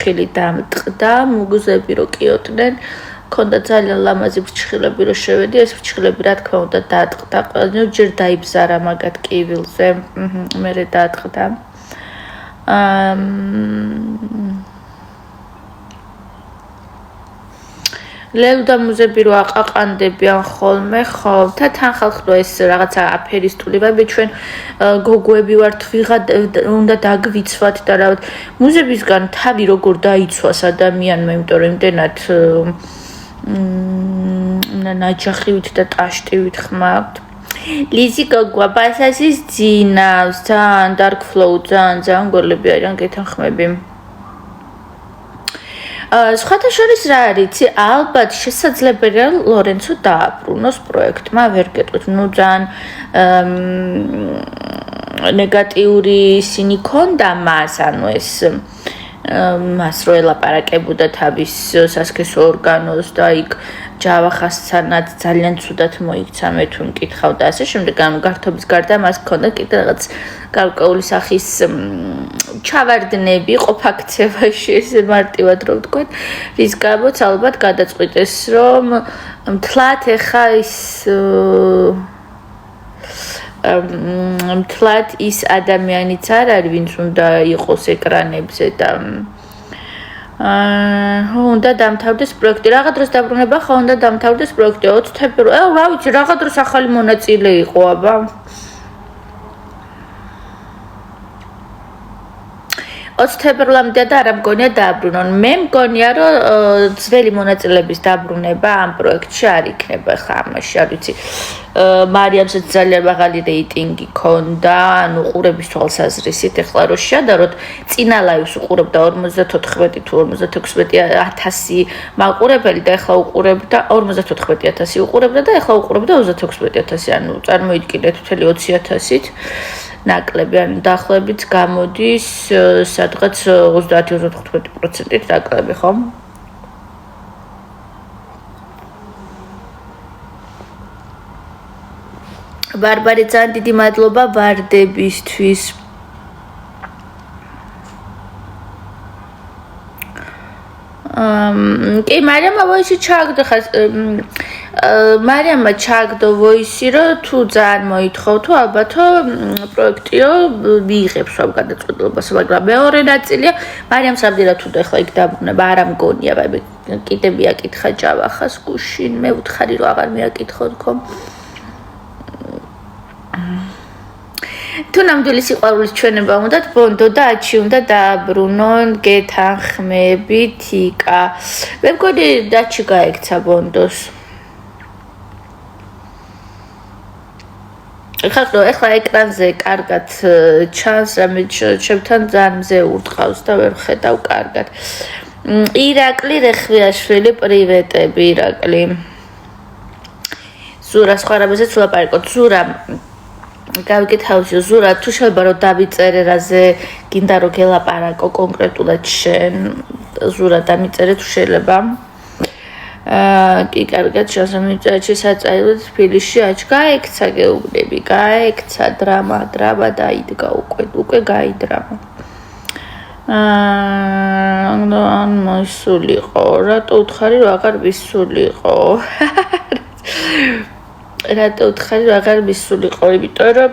ხილი დამტყდა, მუგზები რო კიოდნენ, ქონდა ძალიან ლამაზი ფრჩხილები რო შევედი, ეს ფრჩხილები რა თქმა უნდა დაატყდა, ყველანაირ ჯერ დაიბზარა მაგათ კივილზე, მერე დაატყდა. ლელუ და მუზები რო აყაყანდებიან ხოლმე, ხო, და თან ხალხო ეს რაღაცა აფერისტული ვები ჩვენ გოგოები ვართ, ვიღად უნდა დაგვიცვათ და რა მუზებისგან თავი როგორ დაიცვას ადამიანმა, იმიტომ რომ იმდენად ნაჯახივით და ტაშტივით ხმართ. ლიზი გოგვა ბასასის ძინავს, ძალიან dark flow, ძალიან გოლები არიან გეთანხმები. სხვათა შორის რა არის, ალბათ შესაძლებელია ლორენცო დააბრუნოს პროექტმა, ვერ გეტყვით, ნუ ძალიან ნეგატიური ისინი ქონდა მას, ანუ ეს მას რო ელაპარაკებოდა თავის სასქესო ორგანოს და იქ ჯავახასთანაც ძალიან ცუდად მოიქცა, მე თუ მკითხავ და ასე შემდეგ, ანუ გართობის გარდა მას ქონდა კიდე რაღაც გარკვეული სახის ჩავარდნები ყოფაქცევაში, ესე მარტივად რო ვთქვათ, რის გამოც ალბათ გადაწყვიტეს, რომ მთლად ეხა ის მთლად ის ადამიანიც არ არის, ვინც უნდა იყოს ეკრანებზე და უნდა დამთავრდეს პროექტი. Რაღაც დროს დაბრუნება ხო უნდა დამთავრდეს პროექტი 20 თებერვალს. რა ვიცი, რაღაც დროს ახალი მონაწილე იყო, აბა. 20 თებერვლამდე და არ მგონია დააბრუნონ. მე მგონია, რომ ძველი მონაწილეების დაბრუნება ამ პროექტში არ იქნება ხა ამაში, არ ვიცი. მარიამსაც ძალიან მაღალი რეიტინგი ქონდა, ანუ ყურების თვალსაზრისით, ეხლა რო შეადაროთ, წინა ლაივს უყურებდა 54 თუ 56,000 მაყურებელი და ეხლა უყურებდა 54,000 უყურებდა და ეხლა უყურებდა 26,000, ანუ წარმოიდგინეთ მთელი 20,000-ით. ნაკლები, ანუ დაახლოებით გამოდის სადღაც 30-35%-ით ნაკლები, ხო? ბარბარე, ძალიან დიდი მადლობა ვარდებისთვის. კი, მარიამა ვოისი ჩააგდო ხას მარიამა ჩააგდო ვოისი, რომ თუ ძალიან მოითხოვ, თუ ალბათო პროექტიო მიიღებს ამ გადაწყვეტილებას, მაგრამ მეორე ნაწილია მარიამს ამდენად თუ და ახლა იქ დაბრუნება არ ამგონია, კიდე მიაკითხა ჯავახას გუშინ, მე ვთხარი რომ აღარ მიაკითხო თქო. თუ ნამდვილი სიყვარულის ჩვენება უნდათ ბონდო და აჩი უნდა დააბრუნონ, გეთანხმებით იკა. მე მგონი დაჩი გაექცა ბონდოს. ეხლა ეკრანზე კარგად ჩანს, რამე ჩემთან ძალიან მზე ურტყავს და ვერ ხედავ კარგად. ირაკლი რეხვიაშვილი, პრივეტები ირაკლი. ზურა სხვა რამეზეც ვლაპარაკოთ. ზურა გავიკითხავსო, ზურა თუ შეიძლება რომ დავიწერე რაზე გინდა რომ გელაპარაკო კონკრეტულად შენ, ზურა დამიწერე თუ შეიძლება. კი კარგად შემოიწევი საწაილო თბილისში გაექცა გეუბნები, გაექცა დრამა დაიდგა უკვე გაიდრამა. ან მოსულიყო, რატო უთხარი რომ აღარ ვისულიყო? რატო უთხარი რომ აღარ ვისულიყო, იმიტომ რომ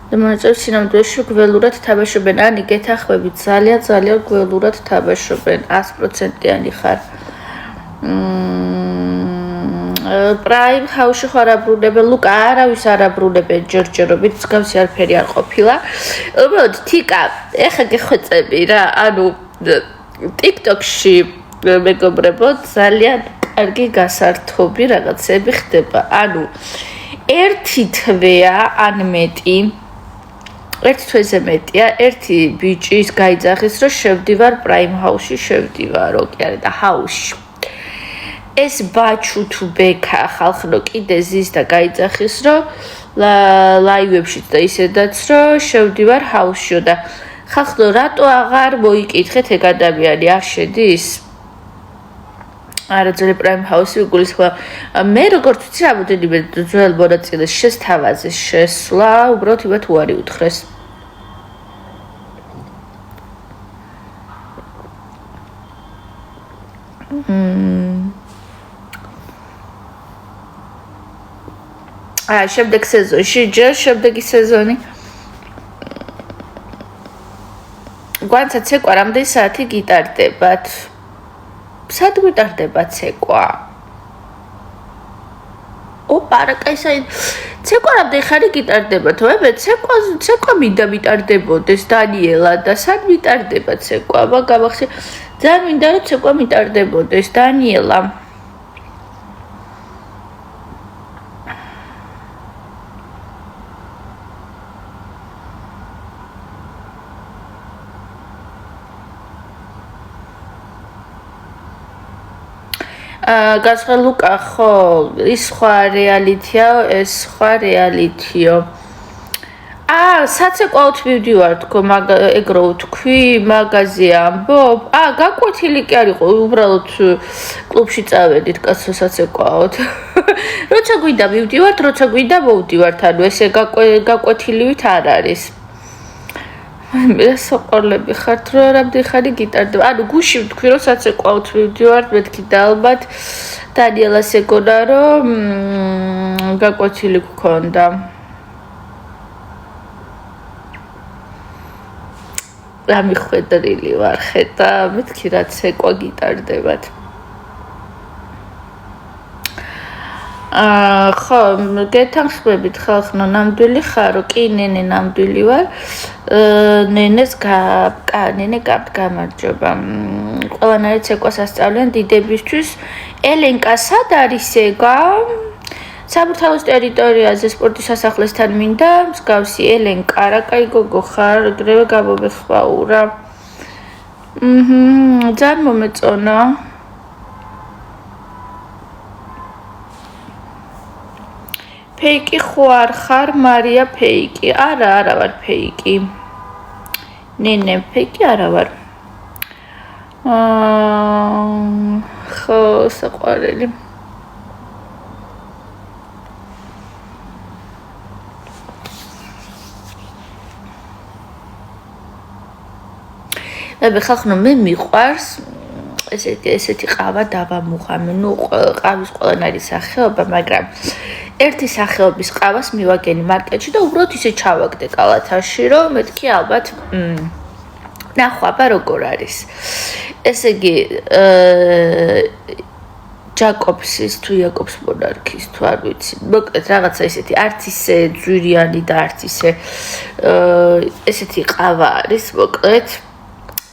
დამოწევს სინამდვილეში გველურად თაბაშობენ, ანი გეთახმებით, ძალიან გველურად თაბაშობენ, 100%-იანი ხარ. პრაიმ ჰაუში ხარ აბრუნებენ, ლუკა არავის არ აბრუნებენ ჯერჯერობით, მსგავსი არაფერი არ ყოფილა. უბრალოდ თიკა, ეხა გეხვეწები რა, ანუ TikTok-ში მეგობრებო, ძალიან კარგი გასართობი რაღაცები ხდება. ანუ ერთი თვეა ან მეტი, ერთ თვეზე მეტია, ერთი ბიჭის გაიძახის, რომ შევდივარ პრაიმ ჰაუსში, შევდივარო, კი არა და ჰაუსში. ეს ბაჩუ თუ ბექა ხალხნო კიდე ზის და გაიძახის, რომ ლაივებშიც და ისედაც, რომ შევდივარ ჰაუსშიო და ხალხნო რატო აღარ მოიკითხეთ ეგ ადამიანი არ შედის? არა ძველი პრაიმ ჰაუსი გულისხმობა. მე როგორც ვიცი რამოდენიმე ძველ მონაწილეს შესთავაზე შესვლა, უბრალოდ იმათ უარი უთხრეს. შემდეგ სეზონში, ჯერ შემდეგი სეზონი. გვანცა ცეკვა რამდენი საათი გიტარდებათ? სად გიტარდება ცეკვა? არა, კაი, ცეკვა რამდენი ხანი გიტარდებათ? მე ცეკვა მინდა მიტარდებოდეს დანიელა და სად მიტარდება ცეკვა? გამახსენე, ძალიან მინდა რომ ცეკვა მიტარდებოდეს დანიელა. გასხა ლუკა ხო ის სხვა რეალიტია ეს სხვა რეალიტიო საცეკვაოდ მივდივარ თქო ეგრო თქვი მაგაზე ამბობ გაკვეთილი კი არისო უბრალოდ კლუბში წავედით კაცო საცეკვაოდ როცა გვინდა მივდივართ როცა გვინდა მოვდივართ ანუ ესე გაკვეთილივით არ არის მე საყოლები ხართ რომ რამდენი ხანი გიტარდება ანუ გუში ვთქვი რომ საცეკვაოდ მივდივართ მეთქი და ალბათ დანიელას ეგონა რომ გაკვეთილი გქონდა ამიხვედრილი ვარ ხედა მეთქი რა ცეკვა გიტარდებათ ხო გეთანხმებით ხალხო ნამდვილი ხარო კი ნენე ნამდვილი ვარ ნენეს ნენე გამარჯობა ყველანაირ ცეკვას ასწავლენ დიდებისთვის ელენკა სად არის ეგა საბურთალოს ტერიტორიაზე სპორტის სასახლესთან მინდა მსგავსი ელენკა რა კაი გოგო ხარ ეგრევე გამომეხმაურა ძალიან მომეწონა ფეიკი ხო არ ხარ მარია ფეიკი არა ვარ ფეიკი ნენე ფეიკი არა ვარ ხო საყვარელი ხალხო მე მიყვარს ესეთი ყავა დავამუხამე ნუ ყავის ყველანაირი სახეობა მაგრამ ერთი სახეობის ყავას მივაგენი მარკეტში და უბრალოდ ისე ჩავაგდე კალათაში რომ მეთქი ალბათ ნახვა როგორ არის ესე იგი ჯაკობსის თუ იაკობს მონარქის თუ არ ვიცი მოკლედ რაღაცა ისეთი არც ისე ძვირიანი და არც ისე ესეთი ყავა არის მოკლედ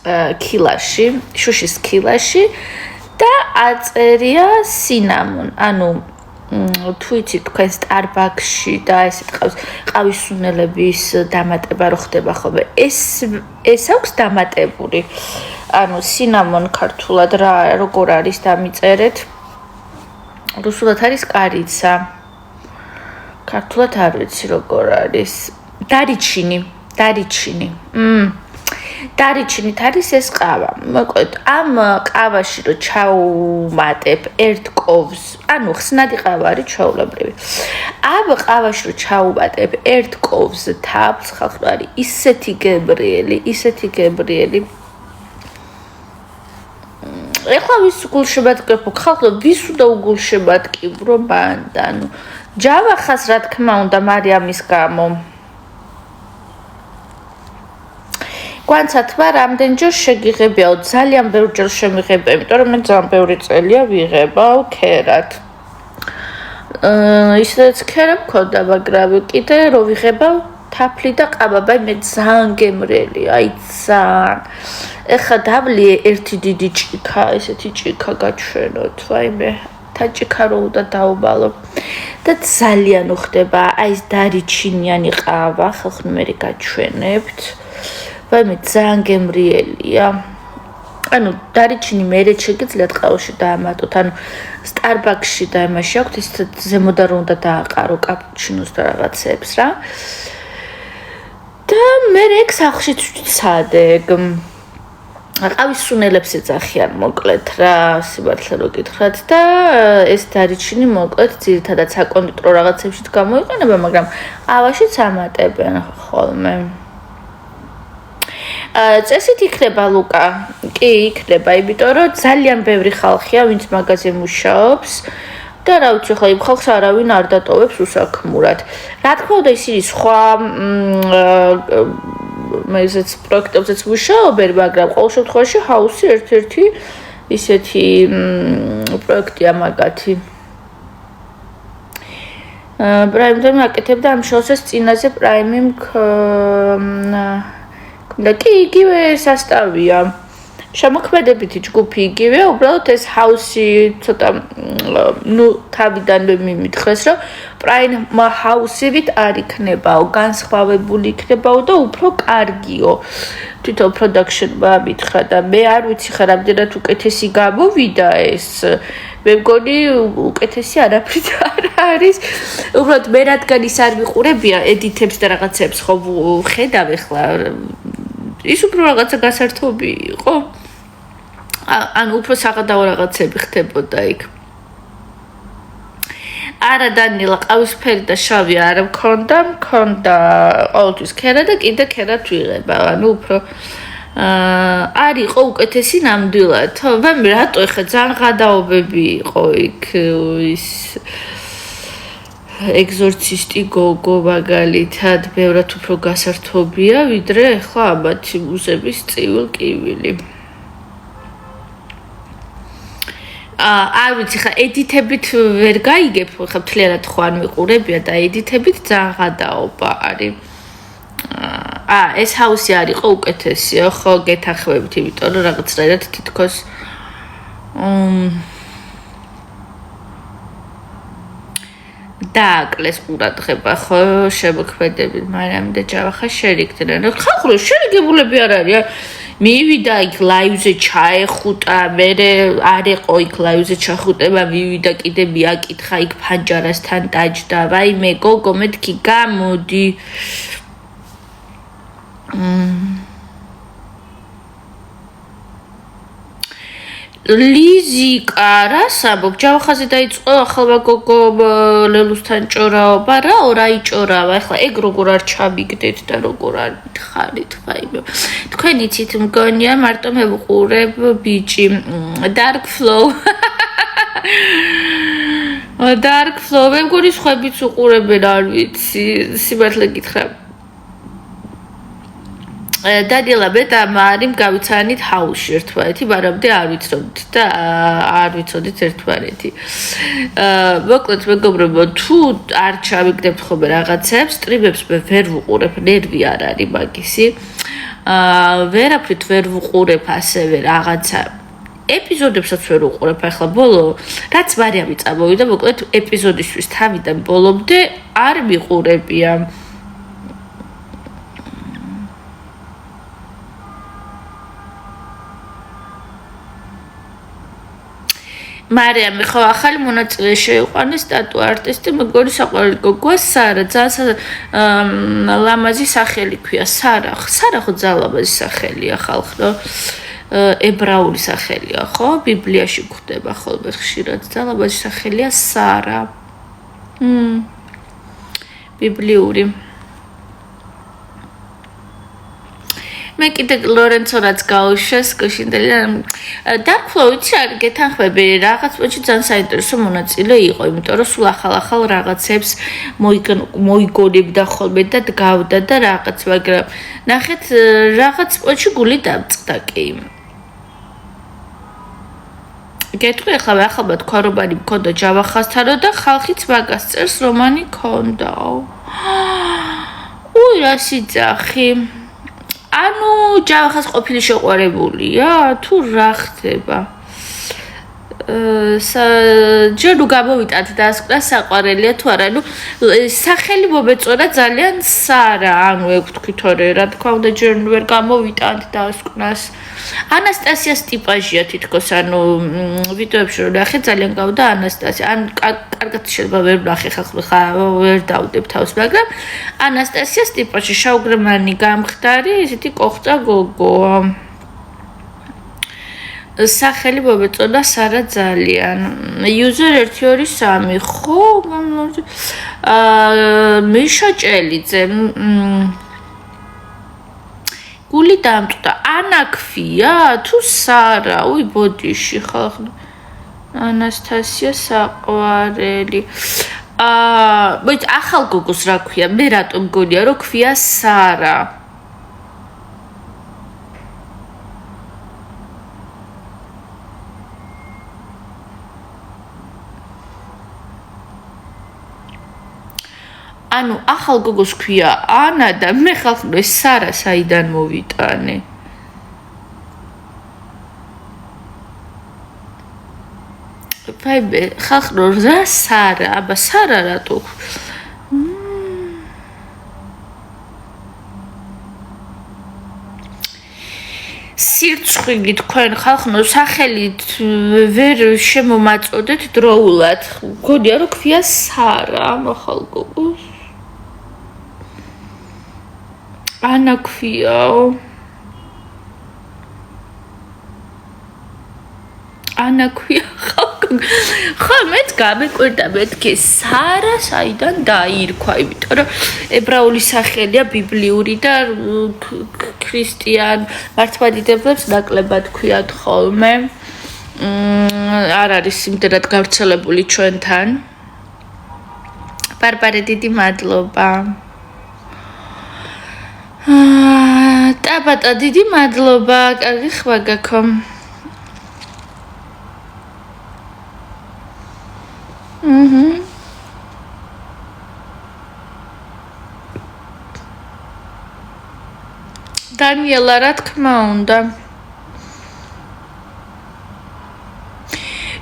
კილაში შუშის კილაში და აწერია სინამონ ანუ თუ იცით თქვენ სტარბაქსში და ესეთ ყავის სუნელების დამატება რო ხდება ხოლმე ეს აქვს დამატებული ანუ სინამონ ქართულად რა როგორ არის დამიწერეთ რუსულად არის კარიცა ქართულად არ ვიცი როგორ არის დარიჩინი დარიჩინით არის ეს ყავა. მოკლედ ამ ყავაში რო ჩაუმატებ ერთ კოვს, ანუ ხსნადი ყავა არის ჩვეულებრივი. ამ ყავაში რო ჩაუმატებ ერთ კოვს თაფლს, ხალხო არის ისეთი გებრიელი. ეხლა ვის გულშემატკივრობ, ხალხო ვის უნდა უგულშემატკივრო ბანდა, ანუ ჯავახას რა თქმა უნდა მარიამის გამო. განცათმა რამდენჯერ შეგიღებიაო ძალიან ბევრჯერ შემიღებია იმიტომ რომ მე ძალიან ბევრი წელია ვიღებავ ქერად ისედაც ქერა მქონდა მაგრამ კიდე რო ვიღებავ თაფლი და ყაბაბაი მე ძალიან გემრიელი აი ძალიან ეხა დავლი ერთი დიდი ჭიქა ესეთი ჭიქა გაჩვენოთ ვაიმე თაჭიქა რო უნდა დაუბალო და ძალიან უხდება აი ეს დარიჩინიანი ყავა ხალხო მე გაჩვენებთ ვაიმე ძალიან გემრიელია ანუ დარიჩინი მერე შეგიძლიათ ყავაში დაამატოთ ანუ სტარბაქსში და იმაში აქვთ ის ზემოდან რომ უნდა დააყარო კაპუჩინოს და რაღაცებს რა და მე ეგ სახლშიც ვცადე ყავის სუნელებს ეძახიან მოკლედ რა სიმართლე რო გითხრათ და ეს დარიჩინი მოკლედ ძირითადად საკონდიტრო რაღაცებშიც გამოიყენება, მაგრამ ყავაშიც ამატებენ ხოლმე. წესით იქნება ლუკა, კი იქნება, იმიტომ რომ ძალიან ბევრი ხალხია, ვინც მაგაზე მუშაობს და რა ვიცი, ხო იმ ხალხს არავინ არ დატოვებს უსაქმურად. რა თქმა უნდა, ისინი სხვა მეზეც პროექტებზეც მუშაობენ, მაგრამ ყოველ შემთხვევაში ჰაუსი ერთ-ერთი ისეთი პროექტია მაგათი. პრაიმი აკეთებდა ამ შოუს წინაზე პრაიმი და კი იგივე სასტავია. შემოქმედებითი ჯგუფი იგივე, უბრალოდ ეს ჰაუსი ცოტა თავიდანვე მიმითხრეს, რომ პრაიმ ჰაუსივით არ იქნებაო, განსხვავებული იქნებაო და უფრო კარგიო. თვითონ პროდაქშნმა მითხრა და მე არ ვიცი ხა რამდენად უკეთესი გამოვიდა ეს. მე მგონი უკეთესი არაფრით არ არის. უბრალოდ მე რადგან ის არ ვიყურებია ედიტებს და რაღაცებს ხო ხედავ ახლა ის უფრო რაღაცა გასართობი იყო. ან უფრო საღადაო რაღაცები ხდებოდა იქ. არა დანილა ყავისფერი და შავი არ მქონდა ყოველთვის ქერა და კიდე ქერად ვიღება. ანუ უფრო არ იყო უკეთესი ნამდვილად. მე რატო ეხა ძალიან ღადაობები იყო იქ ის ეგზორცისტი გოგო მაგალითად ბევრად უფრო გასართობია ვიდრე ახლა ამათი მუზების წივილ კივილი. არ ვიცი ხა ედიტებით ვერ გაიგებ ხა მთლიანად ხო არ მიყურებია და ედიტებით ძალიან ღადაობა არის. ეს ჰაუსი არ იყო უკეთესიო ხო გეთანხმებით იმიტომ რომ რაღაცნაირად თითქოს დააკლეს ყურადღება ხო შემოქმედებით მაგრამ და ჯავახა შერიგდნენ. ხალხური შერიგებულები არ არის. მივიდა იქ ლაივზე ჩაეხუტა, მე არ ეყო იქ ლაივზე ჩახუტება, მივიდა კიდე მიაკითხა იქ ფანჯარასთან დაჯდა. ვაიმე გოგო მეთქი გამოდი. ლიზიკა რა საბობ ჯავახაზე დაიწყო ახალმა გოგო ლელუსთან ჭორაობა რა რაიჭორავა ახლა ეგ როგორ არ ჩამიგდეთ და როგორ არ მითხარით ვაიმე თქვენ იცით მგონია მარტო მე ვყურებ ბიჭი dark flow მე მგონი სხვაებიც უყურებენ არ ვიცი სიმართლე გითხრა დადიელა მე და მარიმ გავიცანით ჰაუსში ერთმანეთი, მაგრამ არ ვიცოდით და არ ვიცოდით ერთმანეთი. მოკლედ მეგობრებო, თუ არ ჩავიგდებთ ხოლმე რაღაცებს, სტრიმებს მე ვერ ვუყურებ, ნერვი არ არის მაგისი. ვერაფრით ვერ ვუყურებ ასევე რაღაცა ეპიზოდებსაც ვერ ვუყურებ, ახლა ბოლო რაც მარიამი წამოვიდა, მოკლედ ეპიზოდისთვის თავიდან ბოლომდე არ მიყურებია. მარიამი ხო ახალი მონაწილე შეიყვანეს სტატუ არტისტი მეგონი საყვარელი გოგოა სარა ძალიან ლამაზი სახელი ქვია სარა ხო ძალიან ლამაზი სახელია ხალხო ებრაული სახელია ხო ბიბლიაში გვხვდება ხოლმე ხშირად ძალიან ლამაზი სახელია სარა ბიბლიური მე კიდე ლორენცო რაც გაუშვეს გუშინდელი dark flow-იც არ გეთანხმები რაღაც პონჩი ძალიან საინტერესო მონაწილე იყო იმიტომ რომ სულ ახალ რაღაცებს მოიგონებდა ხოლმე და დგავდა და რაღაც მაგრამ ნახეთ რაღაც პონჩი გული დამწყდა კი გეტყვი ახლა ახალმა თქვა რომანი მქონდა ჯავახასთანო და ხალხიც მაგას წერს რომანი ქონდაო უი რა სიძახი ანუ ჯავახას ყოფილი შეყვარებულია თუ რა ხდება ჯერ გამოვიტანთ და ასკრა საყვარელია თუ არა ანუ სახელი მომეწონა ძალიან სარა ანუ ეგ თქვით ორი რა თქმა უნდა ჯერ ვერ გამოვიტანთ და ასკრას ანასტასიას ტიპაჟია თითქოს ანუ ვიდეოებში რომ ნახე ძალიან გავდა ანასტასია ან კარგად შეიძლება ვერ ნახე ხა ვერ დავდებ თავს მაგრამ ანასტასიას ტიპაჟი შავგრემანი გამხდარი ისეთი კოხტა გოგო სახელი მოვეწონა სარა ძალიან. user 1 2 3 ხო? მიშა ჭელიძე. გული დამტყდა. ანა ქვია თუ სარა? უი ბოდიში ხალხო. ანასტასია საყვარელი. მოიც ახალ გოგოს რა ქვია? მე რატომ გონია რომ ქვია სარა? ანუ ახალ გოგოს ქვია ანა და მე ხალხო ეს სარა საიდან მოვიტანე? ფაიბე ხალხო რა სარა? აბა სარა რატო? სირცხვილი თქვენ ხალხო სახელით ვერ შემომაწოდეთ დროულად. გონია რომ ქვია სარა ახალ გოგოს. ანა ქვიაო. ანა ქვია ხალხო. ხო მეც გამეკვირდა მეთქი სარა საიდან დაირქვა, იმიტომ რომ ებრაული სახელია ბიბლიური და ქრისტიან მართლმადიდებლებს ნაკლებად ქვიათ ხოლმე. არ არის იმდენად გავრცელებული ჩვენთან. ბარბარე დიდი მადლობა. ტაბატა დიდი მადლობა, კარგი ხმა გაქო. დანიელა რა თქმა უნდა.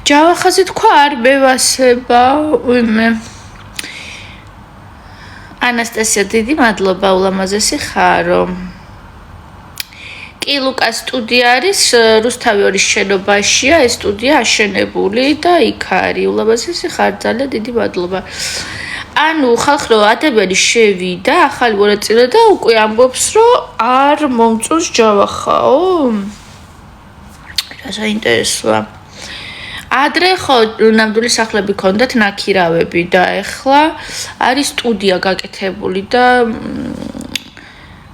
ჯავახაზი თქვა არ მევასება, უიმე. ანასტასია დიდი მადლობა, ულამაზესი ხარო. კი ლუკა სტუდია არის რუსთავი 2 შენობაშია, ეს სტუდია აშენებული და იქ არის. ულამაზესი ხარ, ძალიან დიდი მადლობა. ანუ ხალხო ადამიანი შევიდა ახალი მონაწილე და უკვე ამბობს რომ არ მომწონს ჯავახაო. რა საინტერესოა. ადრე ხო ნამდვილი სახლები ქონდათ ნაქირავები და ეხლა არის სტუდია გაკეთებული და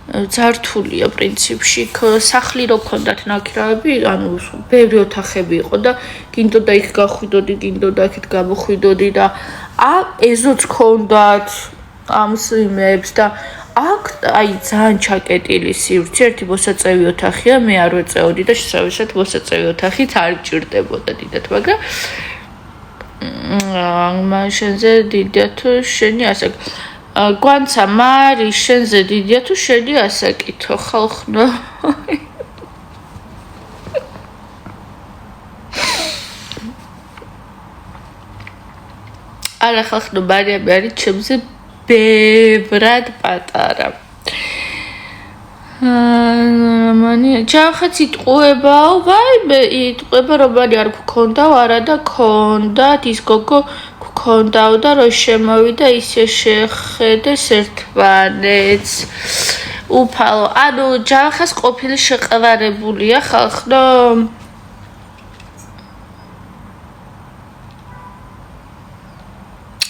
ძართულია პრინციპში სახლი რო ქონდათ ნაქირავები, ანუ ბევრი ოთახები იყო და გინდოდა იქ გახვიდოდი, გინდოდა იქით გამოხვიდოდი და ეზოც ქონდათ ამ სიმებს და აქ აი ძალიან ჩაკეტილი სივრცე, ერთი მოსაწევი ოთახია, მე არ ვეწეოდი და შესაბამისად მოსაწევი ოთახით არ ჭირდებოდა დიდად, მაგრამ შენზე დიდია თუ შენი ასაკ გვანცა მარი შენზე დიდია თუ შენი ასაკითო ხალხო. არა ხალხო მარიამი არის ჩემზე ბევრად პატარა. მანი ჯავახაც იტყუებაო, ვაიმე იტყუება რომ მani არ გქონდაო, არა და ქონდათ ის გოგო გქონდაო და რო შემოვიდა ისე შეხედეს ერთმანეთს. უფალო, ანუ ჯავახას ყოფილი შეყევარებულია ხალხო.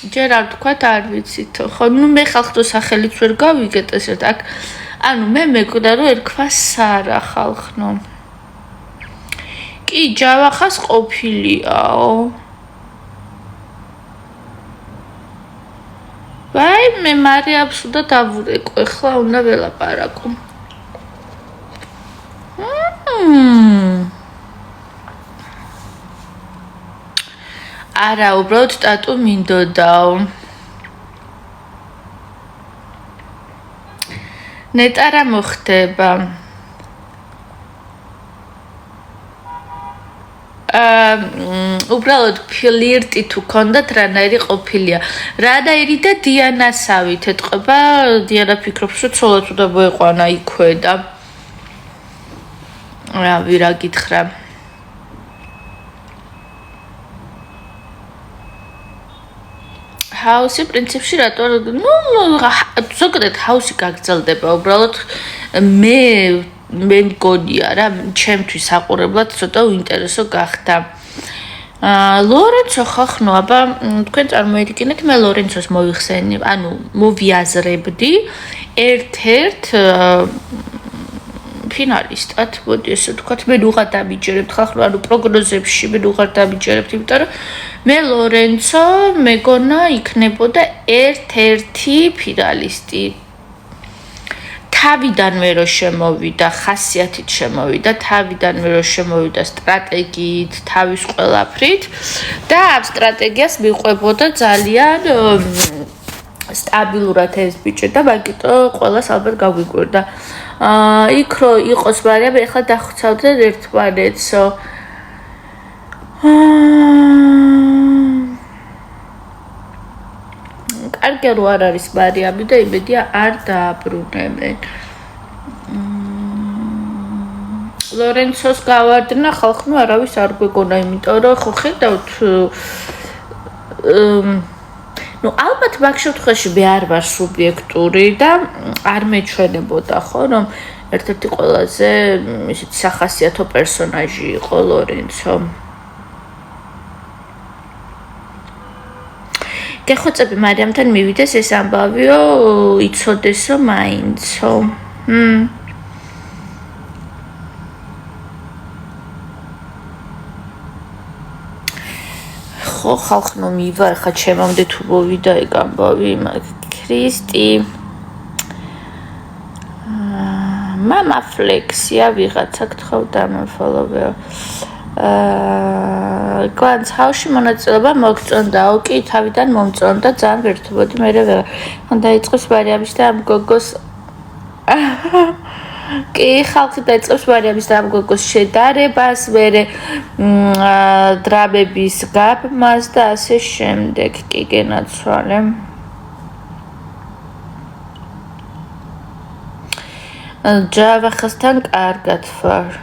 ჯერ არ თქვათ არ ვიცითო, ხო, ნუ მე ხალხო სახელიც ვერ გავიგეთ ესეთ აქ. ანუ მე მეკდა რომ ერქვა სარა ხალხო. კი ჯავახას ყოფილიაო. ვაი მე მარიამს უნდა დავურეკო, ეხლა უნდა ველაპარაკო. არა, უბრალოდ ტატუ მინდოდაო. ნეტა რა მოხდება? უბრალოდ ფლირტი თუ ქონდათ რანაირი ყოფილია. რანაირი და დიანასავით ეთყობა, დიანა ფიქრობს რომ ცოლად უნდა მოეყვანა იქვე და რა ვირა გითხრა. ჰაუსი პრინციპში რატო ზოგადად ჰაუსი გაგრძელდება უბრალოდ მე მე მგონია რა ჩემთვის საყურებლად ცოტა უინტერესო გახდა ლორენცო ხახნო აბა თქვენ წარმოიდგინეთ მე ლორენცოს მოიხსენებ ანუ მოვიაზრებდი ერთ-ერთ ფინალისტად მოდი ესე ვთქვათ მე უღარ დამიჯერებთ ხახნო ანუ პროგნოზებში მე უღარ დამიჯერებთ იმიტომ რომ მე ლორენცო მეგონა იქნებოდა ერთ-ერთი ფინალისტი თავიდანვე რო შემოვიდა, ხასიათით შემოვიდა, თავიდანვე რო შემოვიდა სტრატეგიით, თავის ყველაფრით და ამ სტრატეგიას მიყვებოდა ძალიან სტაბილურად ეს ბიჭი და მაგიტო ყველას ალბათ გაგვიკვირდა. იქ რო იყოს მაგრამ ეხლა დახვცავდნენ ერთმანეთსო. კარგი რო არ არის მარიამი და იმედია არ დააბრუნებენ. ლორენცოს გავარდნა ხალხმა არავის არ გვეგონა, იმიტომ რომ ხო ხედავთ ну ალბათ მაგ შემთხვევაში მე არ ვარ სუბიექტური და არ მეჩვენებოდა ხო რომ ერთ-ერთი ყველაზე ისეთი სახასიათო პერსონაჟი იყო ლორენცო. გეხოცები მარიამთან მივიდეს ეს ამბავიო იცოდესო მაინცო. ხო ხალხნო მივარ ხა ჩემამდე თუ მოვიდა ეგ ამბავი ქრისტი მამა ფლექსია ვიღაცა გთხოვდა მოფოლოვეო გვანც ჰავში მონაწილეობა მოგწონდაო კი თავიდან მომწონდა ძალიან ვერთობოდი მე რა დაიწყოს მარიამის და ამ გოგოს კი ხალხი დაიწყოს მარიამის და ამ გოგოს შედარებას მერე დრამების გაბმას და ასე შემდეგ კი გენაცვალე ჯავახასთან კარგად ვარ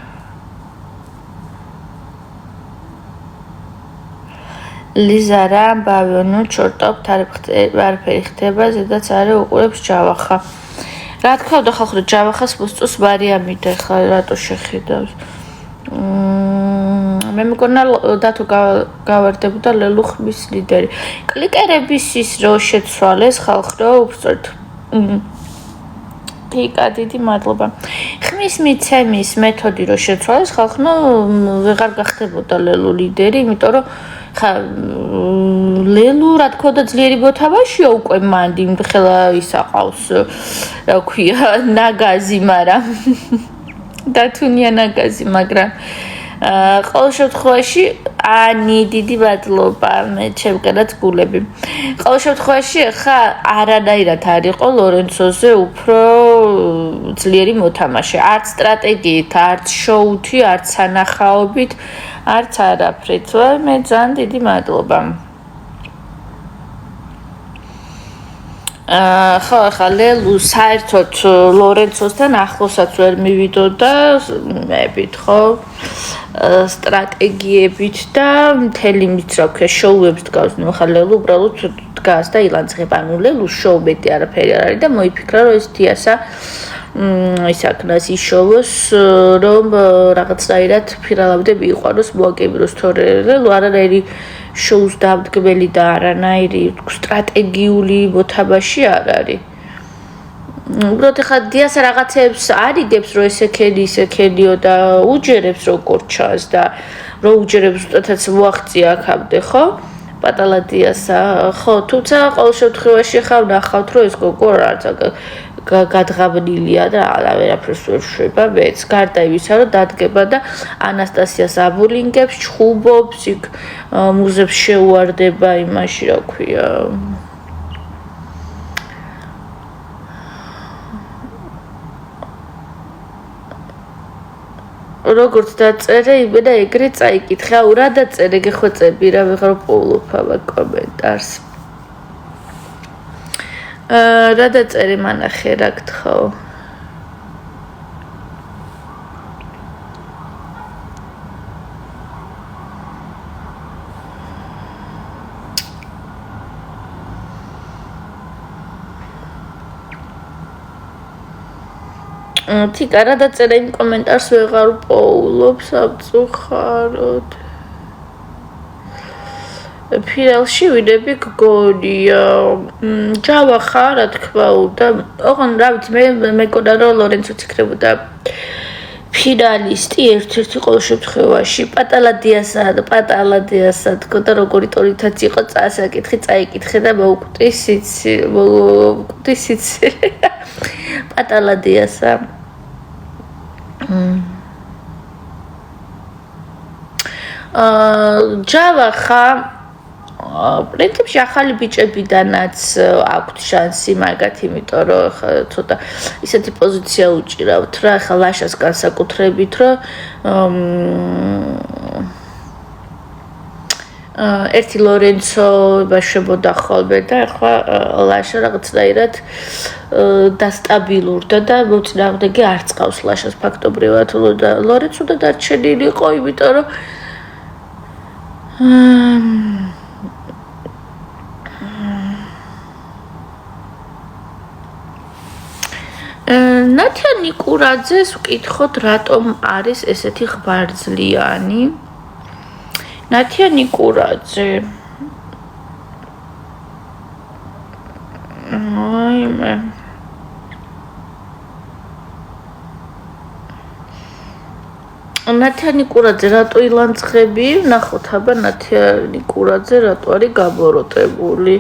ლიზა რა ამბავიო ნუ ჩორტობთ არაფერი ხდება ზედაც არა უყურებს ჯავახა რა თქმა უნდა ხალხო ჯავახას მოსწოს მარიამი და ხა რატო შეხედავს მე მგონა დათო გავარდებოდა ლელუხმის ლიდერი კლიკერების ის რო შეცვალეს ხალხო უბრალოდ პიკა დიდი მადლობა ხმის მიცემის მეთოდი რო შეცვალეს ხალხო ვეღარ გახდებოდა ლელუ ლიდერი იმიტომ რომ ხა ლელუ რა თქმა უნდა ძლიერი მოთამაშეა უკვე მანდი ხელა ის აყავს რა ქვია ნაგაზი მაგრამ დათუნია ნაგაზი მაგრამ ყოველ შემთხვევაში ანი დიდი მადლობა მე ჩემგანაც გულები ყოველ შემთხვევაში ხა არანაირად არ იყო ლორენცოზე უფრო ძლიერი მოთამაშე არც სტრატეგიით არც შოუთი არც სანახაობით არც არაფრით მე ძალიან დიდი მადლობა ხა ლელუ საერთოდ ლორენცოსთან ახლოსაც ვერ მივიდოდა მეებით ხო სტრატეგიებით და მთელი მით რა ქვია შოუებს დგას ნუ ხა ლელუ უბრალოდ დგას და ილანძღება ანუ ლელუ შოუ მეტი არაფერი არ არის და მოიფიქრა რომ ეს დიასა ისაკნას იშოვოს რომ რაღაცნაირად ფირალამდე მიიყვანოს მოაგებინოს თორე ლელუ არანაირი შოუს დამდგმელი და არანაირი სტრატეგიული მოთამაში არ არის უბრალოდ ხა დიასა რაღაცებს არიდებს რომ ესექენიო და უჯერებს როგორ ჩანს და რო უჯერებს უბრალოდაც მოაღწია აქამდე ხო პატალა დიასა ხო თუმცა ყოველ შემთხვევაში ხა ნახავთ რომ ეს გოგო არც გადღაბნილია და არაფერს ვერ შვება მეც გარდა იმისა რომ დადგება და ანასტასიას აბულინგებს ჩხუბობს იქ მუზებს შეუარდება იმაში რა ქვია როგორც დაწერე იმენა ეგრე წაიკითხა რა დაწერე გეხვეწები რა ვეღარ პოულობ ამ კომენტარს რა დაწერე მანახე რა გთხოვ თიკა რა დაწერა იმ კომენტარს ვეღარ პოულობ სამწუხაროდ ფიალში ვიდები გგონია ჯავა ხარ რა თქმა უნდა ოღონ რა ვიცი მე მეკონა რომ ლორენცოც იქნებოდა ფინალისტი ერთ-ერთი ყოველ შემთხვევაში პატალადიასა თქო და როგორი ტონითაც იყო წასაკითხი წაიკითხე და მოუკვდის სიცი პატალადიასა ჯავა ხარ პრინციპში ახალი ბიჭებიდანაც აქვთ შანსი მაგათ იმიტომ რომ ხა ცოტა ისეთი პოზიცია უჭირავთ რა ხა ლაშას განსაკუთრებით რომ ერთი ლორენცო ბაშებოდა ხოლმე და ახლა ლაშა რაღაცნაირად დასტაბილურდა და მოწინააღმდეგე არ წავს ლაშას ფაქტობრივად და ლორენცო და დარჩენილი იყო იმიტომ რომ ნათია ნიკურაძეს ვკითხოთ რატომ არის ესეთი ღვარძლიანი ნათია ნიკურაძე აიმე ნათია ნიკურაძე რატო ილანძღები ნახოთ აბა ნათია ნიკურაძე რატო არის გაბოროტებული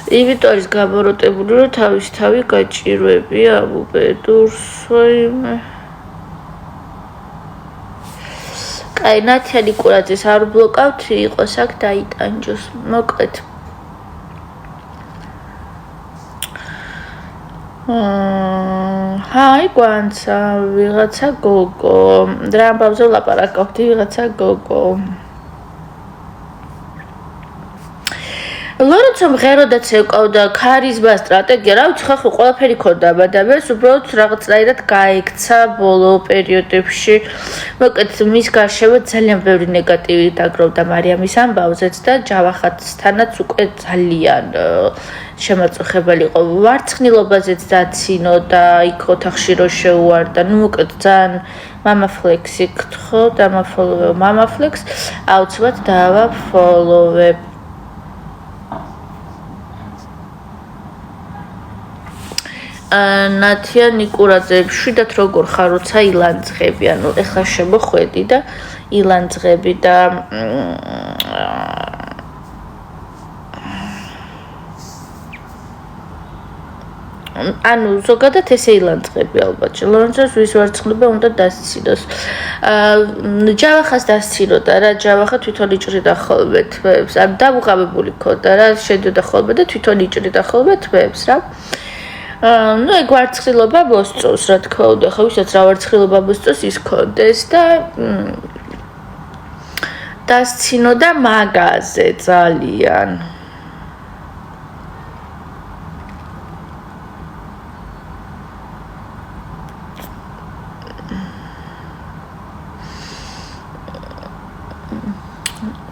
იმიტომ არის გაბოროტებული რომ თავი გაჭირვებია აბუბედურს აიმე კაი ნათია ნიკურაძეს არ ბლოკავთ იყოს აქ დაიტანჯოს მოკლედ ჰაი გვანცა ვიღაცა გოგო რა ამბავზე ლაპარაკობდი ვიღაცა გოგო ლორენცომ ღეროდაც ეკავდა ქარიზმა სტრატეგია რა ვიცი ხახო ყველაფერი ქონდა ამადამეს უბრალოდ რაღაცნაირად გაექცა ბოლო პერიოდებში მოკლედ მის გარშემო ძალიან ბევრი ნეგატივი დაგროვდა მარიამის ამბავზეც და ჯავახათსთანაც უკვე ძალიან შემაწუხებელი იყო ვარცხნილობაზეც დაცინო და იქ ოთახში რო შეუვარდა ნუ მოკლედ ძალიან მამაფლექსი გთხოვ დამაფოლოვე მამაფლექს აუცილებლად დავაფოლოვებ ნათია ნიკურაძე შვიდათ როგორ ხარ როცა ილანძღები ანუ ეხლა შემოხვედი და ილანძღები და ანუ ზოგადად ესე ილანძღები ალბათ ლორენცოს ვის ვარცხნილობა უნდა დასცინოს ჯავახას დასცინოდა რა ჯავახა თვითონ იჭრიდა ხოლმე თვეებს ანუ დამუღამებული ქონდა რა შედიოდა ხოლმე და თვითონ იჭრიდა ხოლმე თვეებს რა ну ეგ ვარცხნილობა მოსწოს რა თქმა უნდა ხო ვისაც რა ვარცხნილობა მოსწოს ის კონდეს და დასცინოდა მაგაზე ძალიან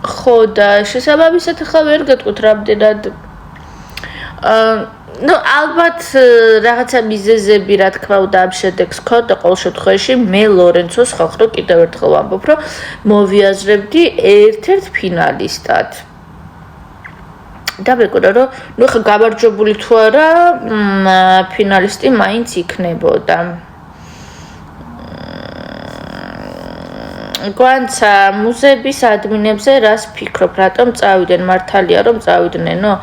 ხო და შესაბამისად ახლა ვერ გეტყვით რამდენად ну ალბათ რაღაცა მიზეზები რა თქმა უნდა ამ შედეგს ქონდა ყოველ შემთხვევაში მე ლორენცოს ხალხრო კიდევ ერთხელ ვამბობ რომ მოვიაზრებდი ერთ-ერთ ფინალისტად და მეკონა რომ ну ხა გამარჯვებული თუ არა ფინალისტი მაინც იქნებოდა გვანცა მუზეების ადმინებზე რას ფიქრობ რატომ წავიდნენ მართალია რომ წავიდნენო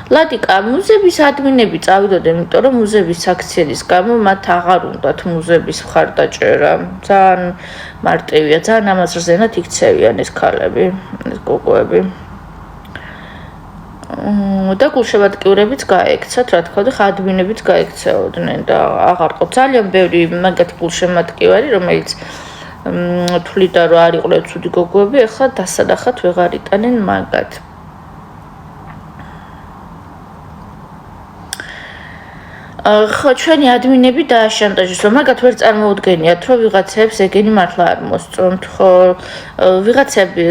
ლადიკა მუზეების ადმინები წავიდოდნენ იმიტომ რომ მუზეების აქციების გამო მათ აღარ უნდათ მუზეების მხარდაჭერა ძალიან მარტივია ძალიან ამაზრზენად იქცევიან ეს ქალები ეს გოგოები და გულშემატკივრებიც გაექცათ რა თქმა უნდა ხა ადმინებიც გაექცეოდნენ და აღარ ყო ძალიან ბევრი მაგათი გულშემატკივარი რომელიც თვლიდა რომ არ იყვნენ ცუდი გოგოები ახლა დასანახად ვეღარ იტანენ მაგათ ხო ჩვენი ადმინები დააშანტაჟეს რომ მაგათ ვერ წარმოუდგენიათ რომ ვიღაცებს ეგენი მართლა არ მოსწონთ ხო ვიღაცები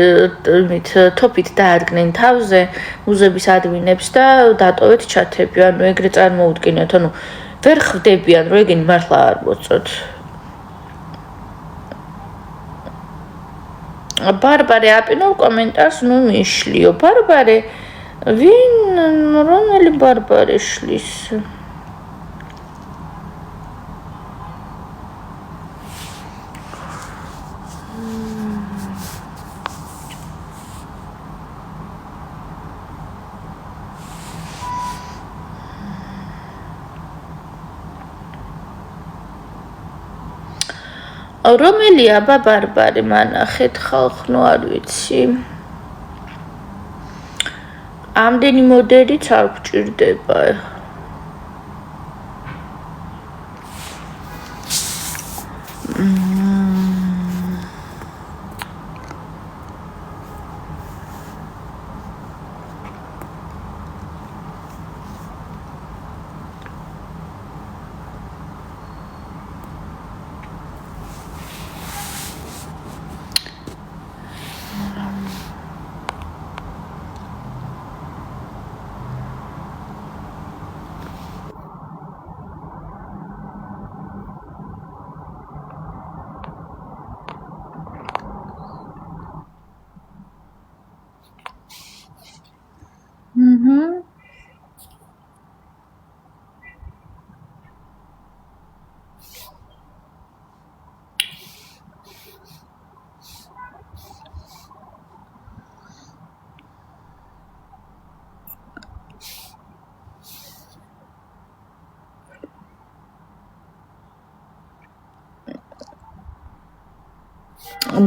მით თოფით დაადგნენ თავზე მუზეების ადმინებს და დატოვეთ ჩათები ანუ ეგრე წარმოუდგენიათ ანუ ვერ ხვდებიან რომ ეგენი მართლა არ მოსწონთ ბარბარე აპინო კომენტარს ნუ მიშლიო ბარბარე ვინ რომელი ბარბარე შლის რომელი აბა ბარბარე მანახეთ ხალხნო არ ვიცი ამდენი მოდელიც არ გვჭირდება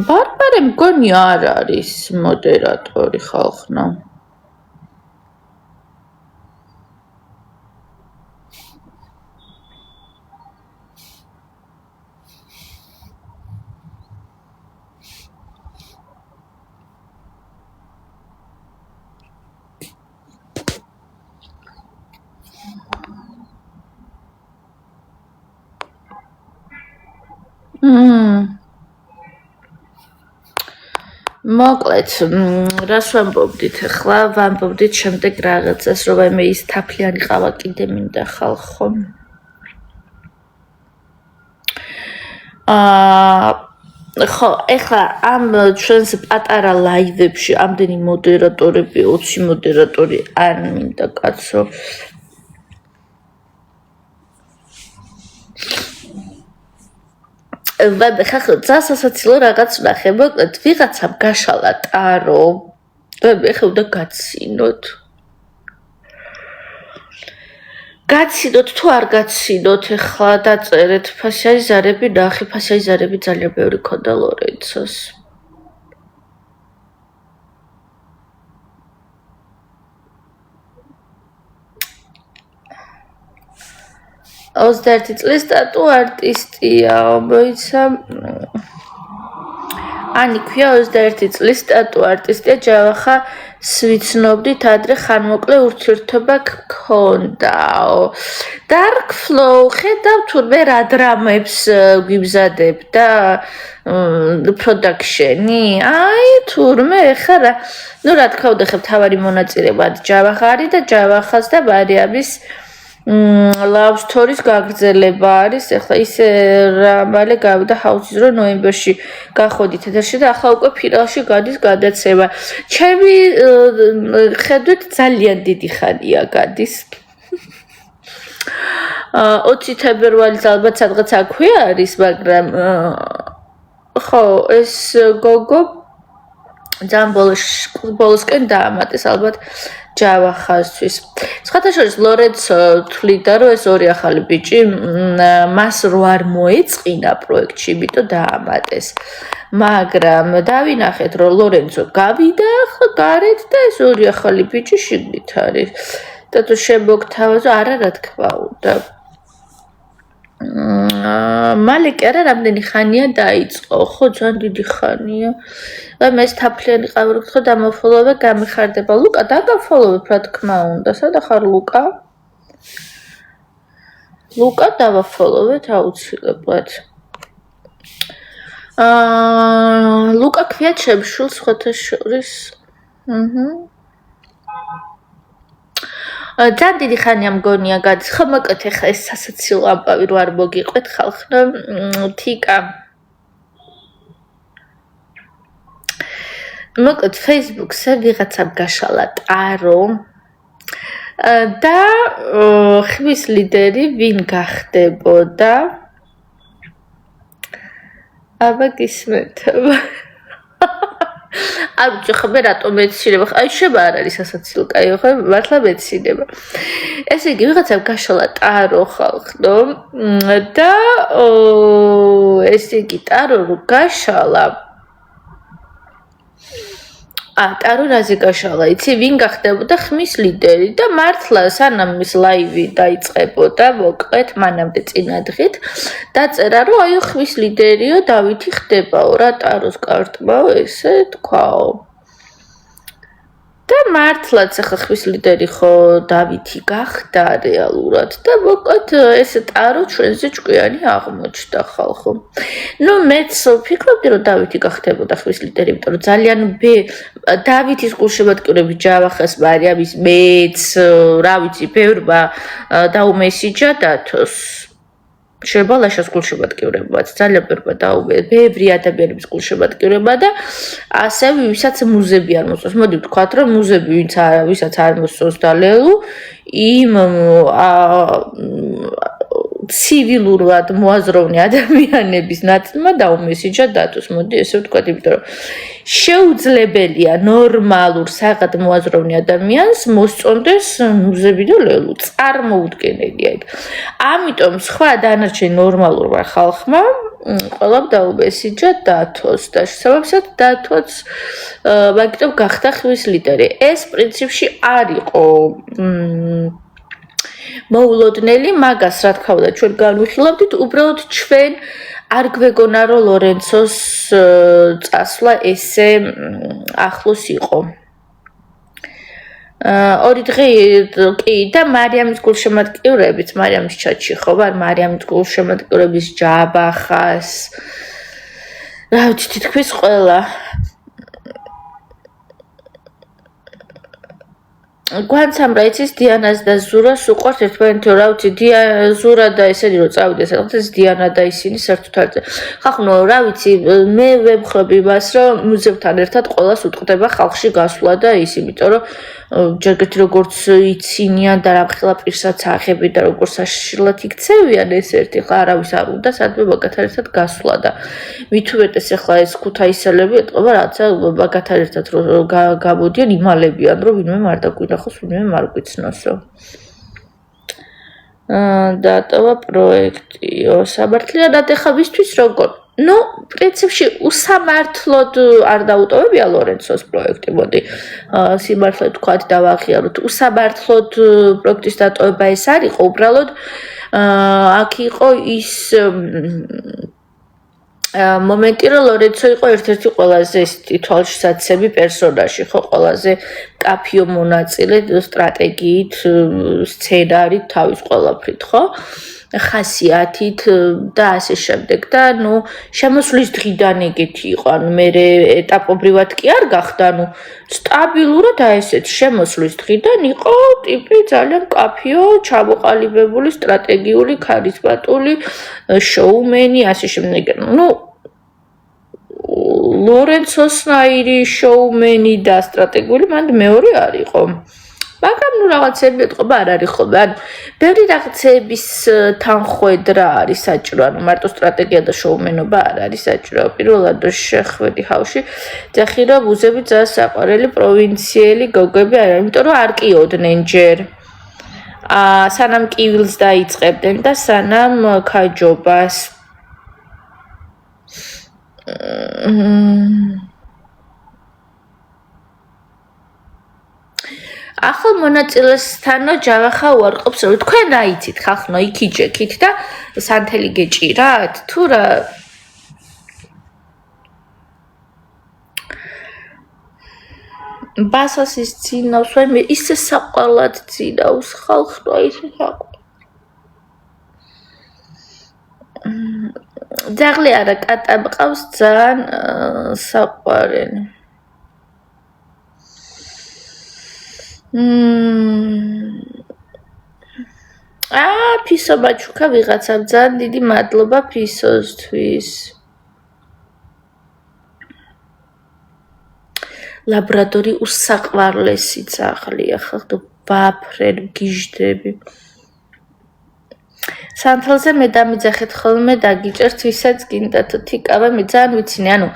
ბარბარე მგონი არ არის მოდერატორი ხალხნო მოკლედ რას ვამბობდით ახლა ვამბობდით შემდეგ რაღაცას რომ მე ის თაფლიანი ყავა კიდე მინდა ხალხო ხო ეხლა ამ ჩვენს პატარა ლაივებში ამდენი მოდერატორები 20 მოდერატორი არ მინდა კაცო ხახო წასასაცილო რაღაც ვნახე მოკლედ ვიღაცამ გაშალა ტარო ხე უნდა გაცინოთ თუ არ გაცინოთ ეხლა დაწერეთ ფასაიზარები ნახე ფასაიზარები ძალიან ბევრი ქონდა ლორენცოს ოცდაერთი წლის სტატუ არტისტია მოიცა ანი ქვია 21 წლის სტატუ არტისტია ჯავახა სვიცნობდით ადრე ხანმოკლე ურთიერთობა გქონდაო Dark Flow ხედავ თურმე რა დრამებს გვიბზადებდა პროდაქშენი აი თურმე ხა რა ნუ რა თქმა უნდა ხე თავარი მონაწილეა ჯავახა არის და ჯავახას და მარიამის love stories გაგრძელება არის ეხლა ისე რა მალე გავიდა ჰაუსის რო ნოემბერში გახოდით ეთერში და ახლა უკვე ფინალში გადის გადაცემა ჩემი ხედვით ძალიან დიდი ხანია გადის 20 თებერვალის ალბათ სადღაც აქვე არის მაგრამ ხო ეს გოგო ძალიან ბოლოსკენ დაამატეს ალბათ ჯავახასთვის. სხვათა შორის ლორენცო თვლიდა რომ ეს ორი ახალი ბიჭი მას რო არ მოეწყინა პროექტში, იმიტომ დაამატეს. მაგრამ დავინახეთ რომ ლორენცო გავიდა ახლა გარეთ და ეს ორი ახალი ბიჭი შიგნით არის. და თუ შემოგთავაზო არა რა თქმა უნდა. მალე კი არა რამდენი ხანია დაიწყო ხო ძალიან დიდი ხანია და მე თაფლიანი ყავი რო გთხოვ დამოფოლოვე გამიხარდება ლუკა დაგაფოლოვებ რა თქმა უნდა სადა ხარ ლუკა დავაფოლოვეთ აუცილებლად ლუკა ქვია ჩემშულ სხვათა შორის ძალიან დიდი ხანია მგონია გადის ხო მოკეთ ახლა ეს სასაცილო ამბავი რო არ მოგიყვეთ ხალხო თიკა მოკლედ Facebook-ზე ვიღაცამ გაშალა ტარო და ხმის ლიდერი ვინ გახდებოდა? აბა გისმენთ. არ ვიცი ხომ რატომ მეცინება. აი შევა არ არის ასაცილო, კაი ხო? მართლა მეცინება. ესე იგი ვიღაცამ გაშალა ტარო ხალხო და ესე იგი ტარო რო გაშალა ტარო რაზე გაშალა, იცი, ვინ გახდებოდა ხმის ლიდერი და მართლა სანამ ის ლაივი დაიწყებოდა, მოკლედ მანამდე წინადღით დაწერა, რომ აი ხმის ლიდერიო დავითი ხდებაო რა ტაროს კარტმაო ესე თქვაო. და მართლაც ახლა ხმის ლიდერი ხო დავითი გახდა რეალურად და მოკლედ ეს ტარო ჩვენზე ჭკვიანი აღმოჩნდა ხალხო. ნუ მეც ვფიქრობდი რომ დავითი გახდებოდა ხმის ლიდერი, იმიტომ რომ ძალიან დავითის გულშემატკივრები ჯავახას მარიამის მეც რა ვიცი ბევრმა დაუმესიჯა დათოს. შეიძლება ლაშას გულშემატკივრებმაც ძალიან ბევრი ადამიანების გულშემატკივრება და ასევე ვისაც მუზები არ მოსწონს. მოდი ვთქვათ რომ მუზები ვისაც არ მოსწონს დალელუ იმ ცივილურად მოაზროვნე ადამიანების ნაწილმა დაუმესიჯა დათოს. მოდი ესე ვთქვათ, იმიტომ რომ შეუძლებელია ნორმალურ საღად მოაზროვნე ადამიანს მოსწონდეს მუზები და ლელუ. წარმოუდგენელია იქ. ამიტომ სხვა დანარჩენ ნორმალურმა ხალხმა ყველამ დაუმესიჯა დათოს და შესაბამისად დათოც მაგიტომ გახდა ხმის ლიდერი. ეს პრინციპში არ იყო მოულოდნელი, მაგას რა თქმა უნდა ჩვენ განვიხილავდით, უბრალოდ ჩვენ არ გვეგონა რომ ლორენცოს წასვლა ესე ახლოს იყო. ორი დღე კი და მარიამის გულშემატკივრებიც, მარიამის ჩატში ხო ვარ, მარიამის გულშემატკივრების ჯაბახას რა ვიცი თითქმის ყველა გვანცამრა იცის დიანას და ზურას უყვართ ერთმანეთი, რა ვიცი ზურა და ესენი რომ წავიდეს რაღაც დიანა და ისინი საერთოდ არ ხახნო რა ვიცი მე ვემხრობ იმას რომ მუზებთან ერთად ყველას უტყდება ხალხში გასვლა და ის, იმიტომ რომ ჯერგეთი როგორც იცინიან და რამხელა პირსაც აღებენ და როგორც საშიშრლად იქცევიან ეს ერთი ხა არავის არ უნდა სადმე მაგათთან ერთად გასვლა და მით უმეტეს ახლა ეს ქუთაისელები ეტყობა რაცა მაგათთან ერთად რომ გამოდიან იმალებიან რომ ვინმე არ დაგვინახოს, ვინმე არ გვიცნოსო. დატოვა პროექტიო სამართლიანად ეხა ვისთვის როგორ? ნუ პრინციპში უსამართლოდ არ დაუტოვებია ლორენცოს პროექტი, მოდი სიმართლე ვთქვათ და ვაღიაროთ. უსამართლოდ პროექტის დატოვება ეს არ იყო, უბრალოდ აქ იყო ის მომენტი რომ ლორენცო იყო ერთ-ერთი ყველაზე თვალშისაცემი პერსონაჟი, ხო, ყველაზე კაფიო მონაწილე სტრატეგიით, სცენარით, თავის ყველაფრით, ხო? ხასიათით და ასე შემდეგ და ნუ შემოსვლის დღიდან ეგეთი იყო, ანუ მე ეტაპობრივად კი არ გახდა, ნუ სტაბილურად აი ესეთ შემოსვლის დღიდან იყო ტიპი ძალიან კაფიო, ჩამოყალიბებული, სტრატეგიული, ქარიზმატული შოუმენი, ასე შემდეგ. ნუ ლორენცოსნაირი შოუმენი და სტრატეგიული მანდ მეორე არ იყო. მაგრამ ნუ რაღაცები ეთყობა არ არის ხოლმე. ანუ ბევრი რაღაცების თანხვედრა არის საჭირო, ანუ მარტო სტრატეგია და შოუმენობა არ არის საჭირო. პირველად შეხვედი ხავში, ძახი რომ მუზები ძალიან საყვარელი პროვინციელი გოგოები არიან, იმიტომ რომ არ კიოდნენ ჯერ. სანამ კივილს დაიწყებდნენ და სანამ ქაჯობას. ახალ მონაწილესთანო ჯავახა უარყოფს, რომ თქვენ რა იცით ხახნო იქიჯექით და სანთელი გეჭირათ? თუ რა ბასას ის ძინავს, მე ისე საყვალად ძინავს ხალხო, ისე საყვალად. ძაღლი არა კატა მყავს ძალიან საყვარელი. ფისო ბაჩუკა ვიღაცამ ძალიან დიდი მადლობა ფისოსთვის. ლაბრადორი უსაყვარლესი ძაღლია, ხახდო ვაფრენ გიჟდები. სანთელზე მე დამიძახეთ ხოლმე დაგიჭერთ ვისაც გინდათ თიკავე მე ძალიან ვიცინე ანუ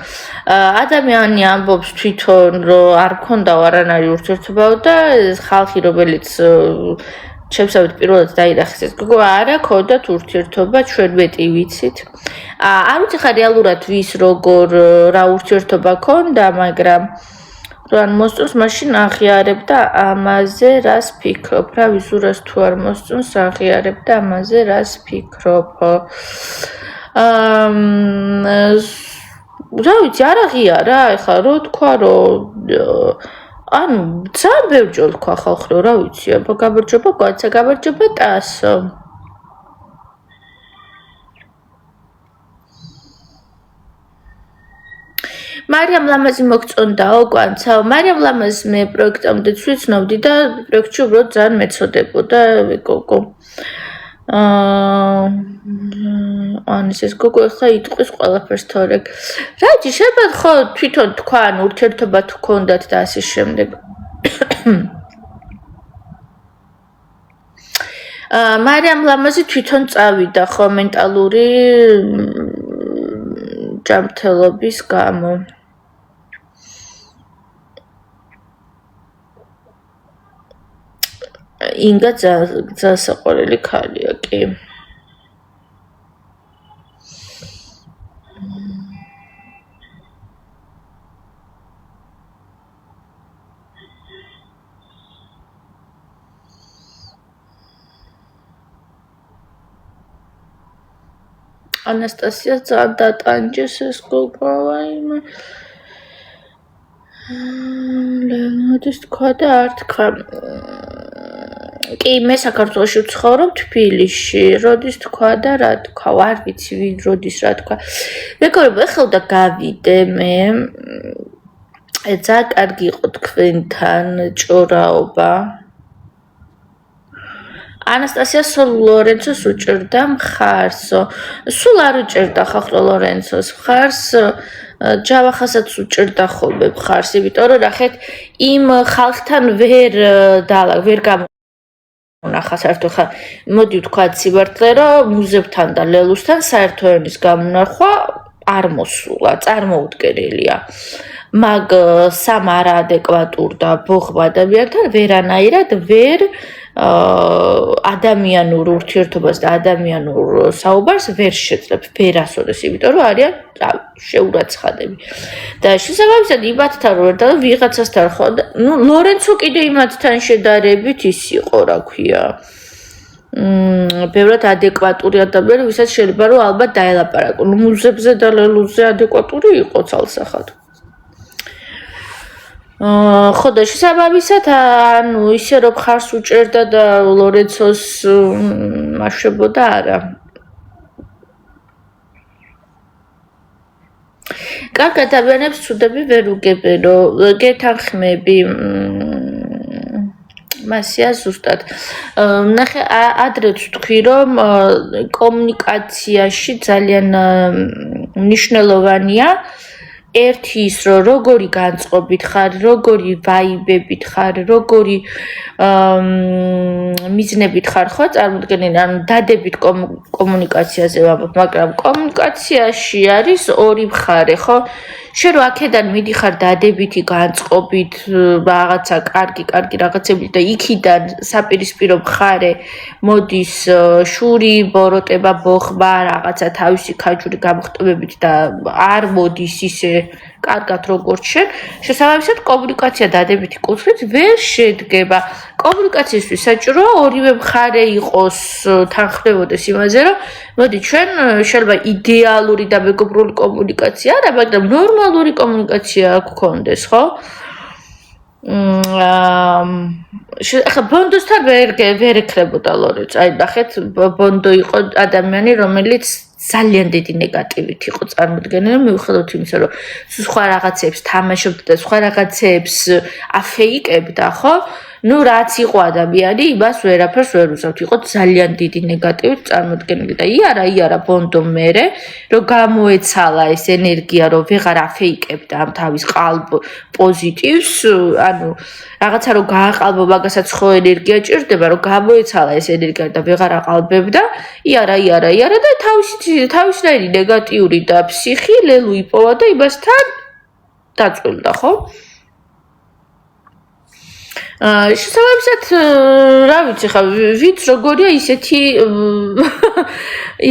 ადამიანი ამბობს თვითონ რომ არ მქონდა არანაირი ურთიერთობაო და ხალხი რომელიც ჩემსავით პირველად დაირახეს ეს გოგო არა ქონდათ ურთიერთობა ჩვენ მეტი ვიცით არ ვიცი ხა რეალურად ვის როგორ რა ურთიერთობა ქონდა მაგრამ რან მოსწონს მაშინ აღიარებ და ამაზე რას ფიქრობ რა ვიზურას თუ არ მოსწონს აღიარებ და ამაზე რას ფიქრობ რა ვიცი არ აღიარა ეხლა რო თქვა რომ ანუ ძალიან ბევრჯერ თქვა ხალხი რომ რა ვიცი აბა გაბარჯობა გვაცა გაბარჯობა ტასო მარიამ ლამაზი მოგწონდაო კვანცაო მარიამ ლამაზი მე პროექტამდე ვიცნობდი და პროექტში უბრალოდ ძალიან მეწოდებოდა გოგო ანის ეს გოგო ახლა იტყვის ყველაფერს თორე რაიჭი შეიძლება ხო თვითონ თქვა ან ურთიერთობა თუ ქონდათ და ასე შემდეგ მარიამ ლამაზი თვითონ წავიდა ხო მენტალური ჯანმრთელობის გამო ინგა ძალიან საყვარელი ქალია კი ანასტასია ძალიან დატანჯეს ეს გოგო ვაიმე ლეონოდის თქვა და არ თქვა კი მე საქართველოში ვცხოვრობ თბილისში როდის თქვა და რა თქვა არ ვიცი ვინ როდის რა თქვა მეგობრებო ეხლა უნდა გავიდე მე ძალიან კარგი იყო თქვენთან ჭორაობა ანასტასია სულ ლორენცოს უჭერდა მხარსო სულ არ უჭერდა ხახრო ლორენცოს მხარს ჯავახასაც უჭერდა ხოლმე მხარს იმიტომ რომ ნახეთ იმ ხალხთან ვერ გამონახა საერთოდ ხა მოდი ვთქვა სიბართლე რომ მუზებთან და ლელუსთან საერთო ენის გამონახვა არ მოსულა წარმოუდგენელია მაგ სამ არაადეკვატურ და ბოღმა ადამიანთან ვერანაირად ვერ ადამიანურ ურთიერთობას და ადამიანურ საუბარს ვერ შეძლებს ვერასოდეს იმიტომ რომ არიან შეურაცხადები და შესაბამისად იმათთან რომ ერთად ვიღაცასთან ხო ნუ ლორენცო კიდე იმათთან შედარებით ის იყო რა ქვია ბევრად ადეკვატური ადამიანი ვისაც შეიძლება რომ ალბათ დაელაპარაკო ნუ მუზებზე და ლელუზე ადეკვატური იყო ცალსახად ხო და შესაბამისად ანუ ისე რომ ხარს უჭერდა და ლორენცოს მარშებოდა არა კარგ ადამიანებს ცუდები ვერ უგებენო გეთანხმები მასია ზუსტად ნახე ადრეც ვთქვი რომ კომუნიკაციაში ძალიან მნიშვნელოვანია ერთი ის რომ როგორი განწყობით ხარ, როგორი ვაიბებით ხარ, როგორი მიზნებით ხარ ხო წარმოდგენილი, ანუ დადებით კომუნიკაციაზე ვამბობ, მაგრამ კომუნიკაციაში არის ორი მხარე, ხო? შენ რო აქედან მიდიხარ დადებითი განწყობით, რაღაცა კარგი რაღაცები და იქიდან საპირისპირო მხარე მოდის შური, ბოროტება, ბოხმა, რაღაცა თავისი ქაჯური გამოხტობებით და არ მოდის ისე კარგად როგორც შენ, შესაბამისად კომუნიკაცია დადებითი კუთხით ვერ შედგება. კომუნიკაციისთვის საჭიროა ორივე მხარე იყოს თანხმდებოდეს იმაზე, რომ მოდი ჩვენ შეიძლება იდეალური და მეგობრული კომუნიკაცია არა, მაგრამ ნორმალური კომუნიკაცია გქონდეს, ხო? ახლა ბონდოსთან ვერ ეკრებოდა ლორენცო. აი, ნახეთ, ბონდო იყო ადამიანი, რომელიც ძალიან დიდი ნეგატივით იყო წარმოდგენილი, მიუხედავად იმისა, რომ სხვა რაღაცებს თამაშობდა და სხვა რაღაცებს აფეიკებდა, ხო? ნუ რაც იყო ადამიანი, იმას ვერაფერს ვერ უზავთ. იყო ძალიან დიდი ნეგატივით წარმოდგენილი და იარა ბონდო მერე, რომ გამოეცალა ეს ენერგია, რომ ვეღარ აფეიკებდა ამ თავის ყალბ პოზიტივს, ანუ რაღაცა რომ გააყალბო, მაგასაც ხო ენერგია ჭირდება, რომ გამოეცალა ეს ენერგია და ვეღარ აყალბებდა. იარა და თავისნაირი ნეგატიური და ფსიხი ლელუ იპოვა და იმასთან დაწვილდა, ხო? შესაბამისად, რა ვიცი ხა, ვიც როგორია ისეთი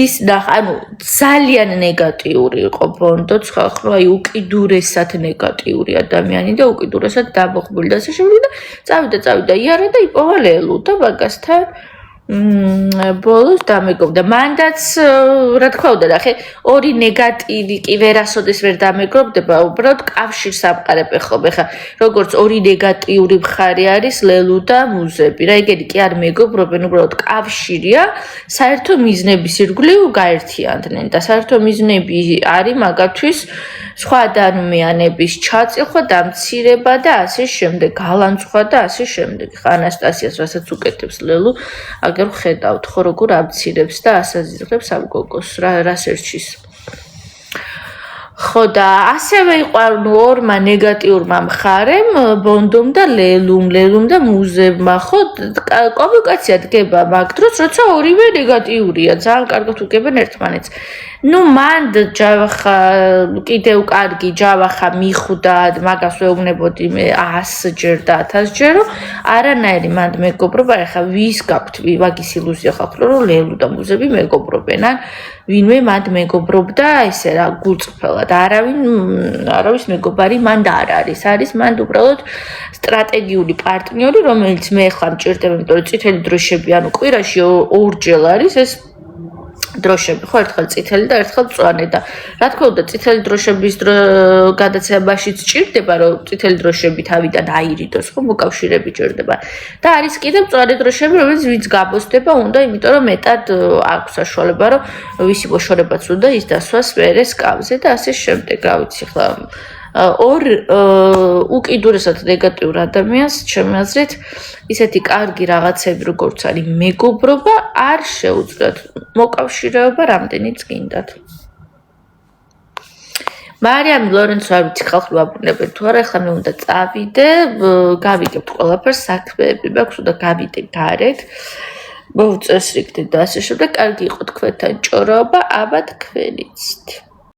ის ანუ ძალიან ნეგატიური იყო ბონდოც ხა, აი უკიდურესად ნეგატიური ადამიანი და უკიდურესად დამოხმული და ასე შემდეგ და წავიდა იარა და იპოვა ლელუ და მაგასთან ბოლოს დამეგობრდა. მანდაც რა თქმა უნდა, ნახე, ორი ნეგატივი კი ვერასოდეს ვერ დამეგობრდება, უბრალოდ კავშირს ამყარებ ხოლმე. ხა, როგორც ორი ნეგატიური მხარე არის ლელუ და მუზები. რა ეგენი კი არ მეგობრობენ, უბრალოდ კავშირია, საერთო მიზნების ირგვლივ გაერთიანდნენ და საერთო მიზნები არის მაგათთვის სხვა ადამიანების ჩაწილხვა, დამცირება და ასე შემდეგ, გალანძღვა და ასე შემდეგ. ხა ანასტასიას რასაც უკეთებს ლელუ, აგერ ხედავთ ხო როგორ ამცირებს და ასაზრდებს ამ გოგოს რას ერჩის. ხო და ასევე იყო ორმა ნეგატიურმა მხარემ ბონდომ და ლელუმ და მუზებმა, ხო კომუნიკაცია დგება მაგ დროს, როცა ორივე ნეგატიურია, ძალიან კარგად უგებენ ერთმანეთს. ნუ მან ჯავახა კიდევ კარგი ჯავახა მიხვდად, მაგას ვეუბნებოდი მე 100 ჯერ და 1000 ჯერ, რომ არანაირი მან მეგობრობა, ეხა ვის გაქვთ მაგის ილუზია ხალხო, რომ ლელუ და მუზები მეგობრობენ, ან ვინმე მან მეგობრობდა ესე რა გულწრფელად, არავის მეგობარი მან არ არის მან უბრალოდ სტრატეგიული პარტნიორი, რომელიც მე ახლა მჭირდება, იმიტომ რომ წითელი დროშები, ანუ კვირაში ორჯერ არის ეს დროშები, ხო, ერთხელ წითელი და ერთხელ მწვანე და რა თქმა უნდა, წითელი დროშების გადაცემაშიც ჭირდება, რომ წითელი დროშები თავიდან აირიდოს, ხო, მოკავშირეები ჭირდება. და არის კიდევ მწვანე დროშები, რომელიც ვინც გაბოსდება, უნდა, იმიტომ რომ მეტად აქვს საშუალება, რომ ვისი მოშორებაც უნდა ის დასვას მერე სკამზე და ასე შემდეგ, რა ვიცი, ხლა ორ უკიდურესად ნეგატიურ ადამიანს ჩემი აზრით ისეთი კარგი რაღაცები როგორც არის მეგობრობა არ შეუძლიათ მოკავშირეობა რამდენიც გინდათ. მარიამ ლორენცო არ ვიცი ხალხი ვაბრუნებენ თუ არა, ახლა მე უნდა წავიდე, გავიგებთ ყველაფერს, საქმეები მაქვს, უნდა გავიდე გარეთ, მოვწესრიგდე და ასე შემდეგ. კარგი იყო თქვენთან ჭორაობა, აბა თქვენიცით.